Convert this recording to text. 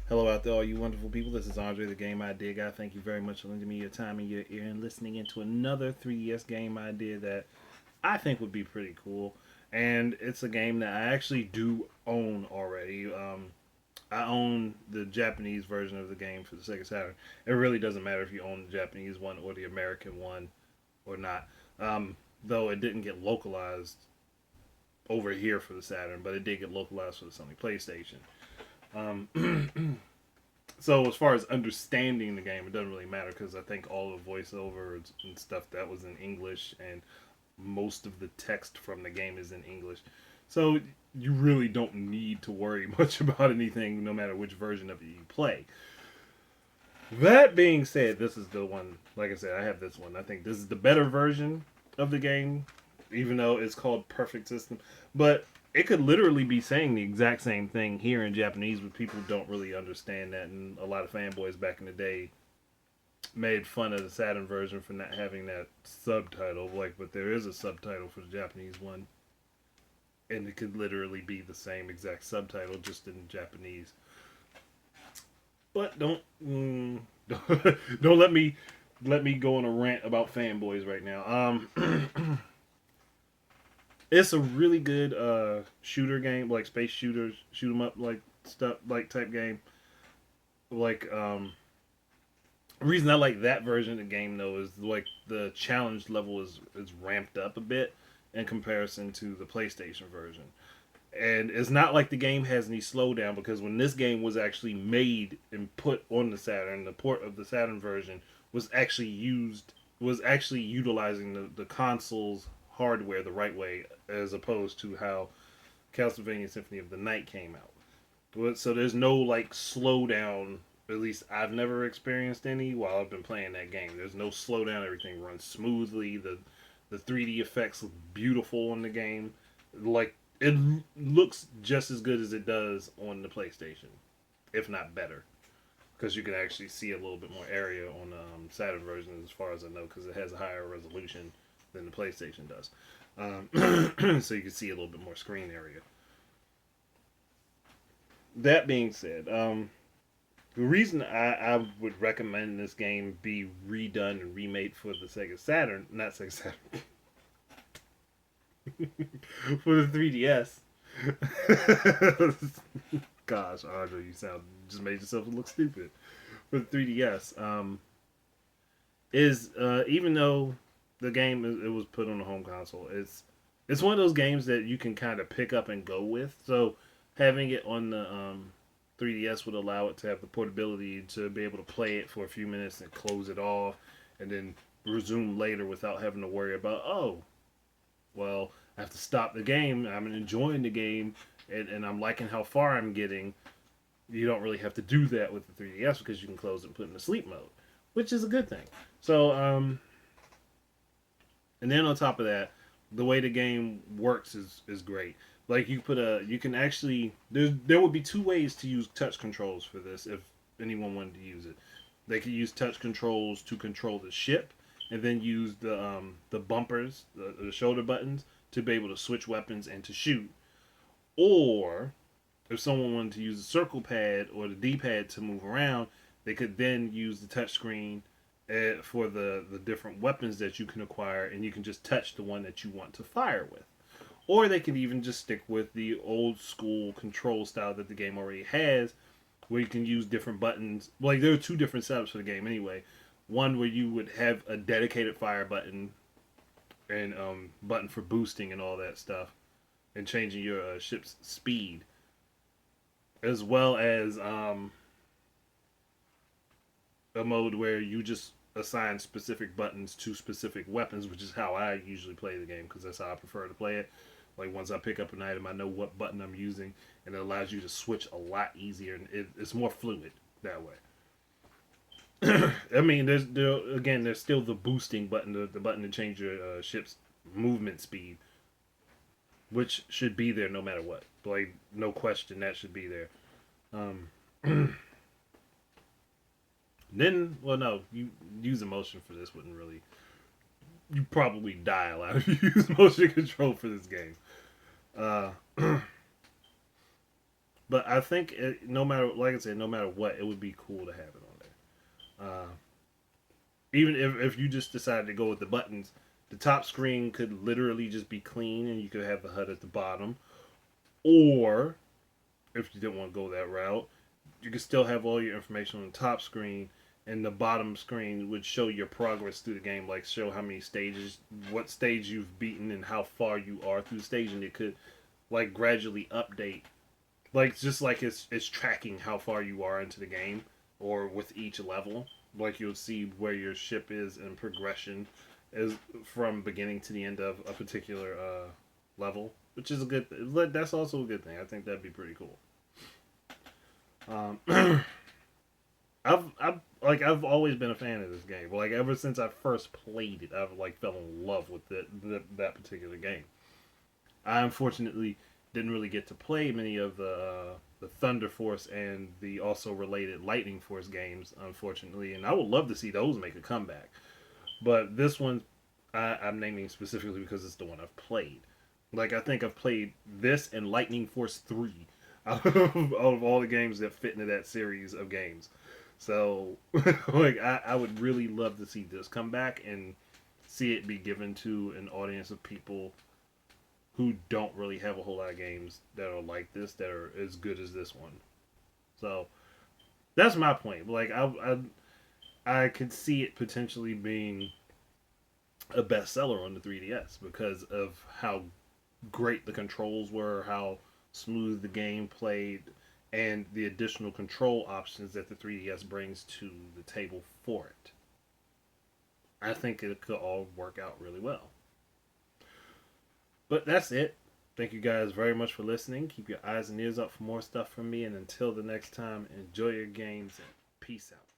Hello out there, all you wonderful people. This is Andre, the Game Idea Guy. Thank you very much for lending me your time and your ear and listening into another 3DS game idea that I think would be pretty cool. And it's a game that I actually do own already. I own the Japanese version of the game for the Sega Saturn. It really doesn't matter if you own the Japanese one or the American one or not. Though it didn't get localized over here for the Saturn, but it did get localized for the Sony PlayStation. Um, So as far as understanding the game, it doesn't really matter because I think all the voiceover and stuff that was in English, and most of the text from the game is in English. So you really don't need to worry much about anything, no matter which version of it you play. That being said, this is the one. Like I said, I have this one. I think this is the better version of the game, even though it's called Perfect System. But it could literally be saying the exact same thing here in Japanese, but people don't really understand that. And a lot of fanboys back in the day made fun of the Saturn version for not having that subtitle. Like, but there is a subtitle for the Japanese one, and it could literally be the same exact subtitle, just in Japanese. But don't let me go on a rant about fanboys right now. It's a really good shooter game, like space shooters, shoot 'em up like stuff like type game. Like the reason I like that version of the game though is like the challenge level is ramped up a bit in comparison to the PlayStation version. And it's not like the game has any slowdown because when this game was actually made and put on the Saturn, the port of the Saturn version was actually utilizing the console's hardware the right way as opposed to how Castlevania Symphony of the Night came out. So there's no like slowdown. At least I've never experienced any while I've been playing that game. There's no slowdown. Everything runs smoothly. The 3D effects look beautiful in the game. Like it looks just as good as it does on the PlayStation, if not better, because you can actually see a little bit more area on the Saturn version, as far as I know, because it has a higher resolution than the PlayStation does. So you can see a little bit more screen area. That being said, the reason I would recommend this game be redone and remade for the Sega Saturn, not Sega Saturn, for the 3DS. Gosh, Audrey, you just made yourself look stupid. For the 3DS, is even though the game it was put on the home console, it's one of those games that you can kind of pick up and go with. So having it on the 3DS would allow it to have the portability to be able to play it for a few minutes and close it off, and then resume later without having to worry about well, I have to stop the game. I'm enjoying the game, and I'm liking how far I'm getting. You don't really have to do that with the 3DS because you can close it and put it in the sleep mode, which is a good thing. So, and then on top of that, the way the game works is great. Like you can actually there would be two ways to use touch controls for this if anyone wanted to use it. They could use touch controls to control the ship, and then use the bumpers, the shoulder buttons, to be able to switch weapons and to shoot. Or if someone wanted to use the circle pad or the D pad to move around, they could then use the touch screen for the different weapons that you can acquire, and you can just touch the one that you want to fire with. Or they can even just stick with the old school control style that the game already has, where you can use different buttons. Like there are two different setups for the game anyway. One where you would have a dedicated fire button and button for boosting and all that stuff, and changing your ship's speed, as well as a mode where you just assign specific buttons to specific weapons, which is how I usually play the game because that's how I prefer to play it. Like once I pick up an item, I know what button I'm using, and it allows you to switch a lot easier, and it's more fluid that way. I mean, there's still the boosting button, the button to change your ship's movement speed, which should be there no matter what. Like no question, that should be there. Um, then, well, no, you use emotion for this wouldn't really. You probably die a lot if you use motion control for this game. Uh, But I think no matter, like I said, no matter what, it would be cool to have it on there. Even if you just decided to go with the buttons, the top screen could literally just be clean, and you could have the HUD at the bottom. Or if you didn't want to go that route, you could still have all your information on the top screen, and the bottom screen would show your progress through the game, like show how many stages, what stage you've beaten, and how far you are through the stage, and it could like gradually update, like just like it's tracking how far you are into the game, or with each level, like you'll see where your ship is in progression, is from beginning to the end of a particular level, which is a good. That's also a good thing. I think that'd be pretty cool. I've always been a fan of this game. Like ever since I first played it, I've like fell in love with that particular game. I unfortunately didn't really get to play many of the Thunder Force and the also related Lightning Force games, unfortunately, and I would love to see those make a comeback. But this one, I'm naming specifically because it's the one I've played. Like I think I've played this and Lightning Force 3 out of all the games that fit into that series of games. So, like, I would really love to see this come back and see it be given to an audience of people who don't really have a whole lot of games that are like this, that are as good as this one. So, that's my point. Like, I could see it potentially being a bestseller on the 3DS because of how great the controls were, how smooth the game played, and the additional control options that the 3DS brings to the table for it. I think it could all work out really well. But that's it. Thank you guys very much for listening. Keep your eyes and ears up for more stuff from me. And until the next time, enjoy your games and peace out.